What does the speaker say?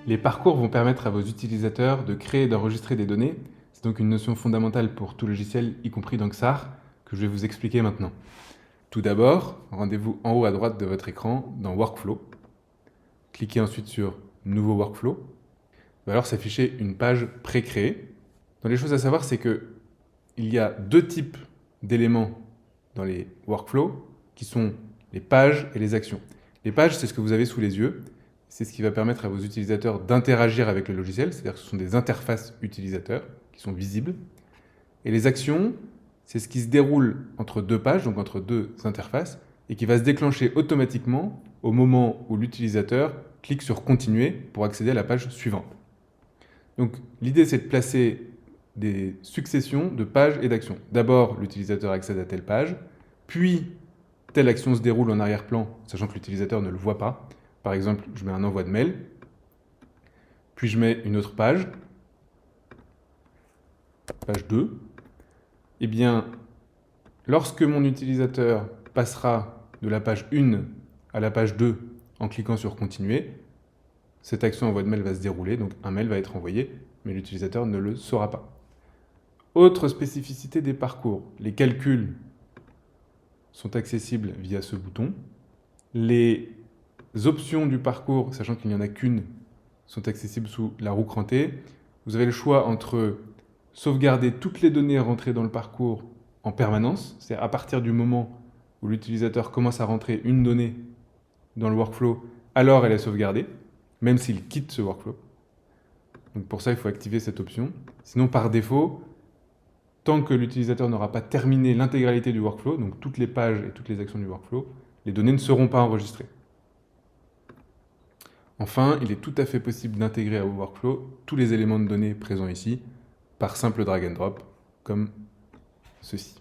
Les parcours vont permettre à vos utilisateurs de créer et d'enregistrer des données. C'est donc une notion fondamentale pour tout logiciel, y compris dans XAR, que je vais vous expliquer maintenant. Tout d'abord, rendez-vous en haut à droite de votre écran dans Workflow. Cliquez ensuite sur Nouveau Workflow. Il va alors s'afficher une page pré-créée. Dans les choses à savoir, c'est qu'il y a deux types d'éléments dans les workflows qui sont les pages et les actions. Les pages, c'est ce que vous avez sous les yeux. C'est ce qui va permettre à vos utilisateurs d'interagir avec le logiciel, c'est-à-dire que ce sont des interfaces utilisateurs qui sont visibles. Et les actions, c'est ce qui se déroule entre deux pages, donc entre deux interfaces, et qui va se déclencher automatiquement au moment où l'utilisateur clique sur « Continuer » pour accéder à la page suivante. Donc l'idée, c'est de placer des successions de pages et d'actions. D'abord, l'utilisateur accède à telle page, puis telle action se déroule en arrière-plan, sachant que l'utilisateur ne le voit pas. Par exemple, je mets un envoi de mail, puis je mets une autre page 2. Eh bien, lorsque mon utilisateur passera de la page 1 à la page 2 en cliquant sur « Continuer », cette action envoi de mail va se dérouler, donc un mail va être envoyé, mais l'utilisateur ne le saura pas. Autre spécificité des parcours, les calculs sont accessibles via ce bouton. Les options du parcours, sachant qu'il n'y en a qu'une, sont accessibles sous la roue crantée. Vous avez le choix entre sauvegarder toutes les données rentrées dans le parcours en permanence, c'est-à-dire à partir du moment où l'utilisateur commence à rentrer une donnée dans le workflow, alors elle est sauvegardée, même s'il quitte ce workflow. Donc pour ça, il faut activer cette option. Sinon, par défaut, tant que l'utilisateur n'aura pas terminé l'intégralité du workflow, donc toutes les pages et toutes les actions du workflow, les données ne seront pas enregistrées. Enfin, il est tout à fait possible d'intégrer à vos workflows tous les éléments de données présents ici par simple drag and drop, comme ceci.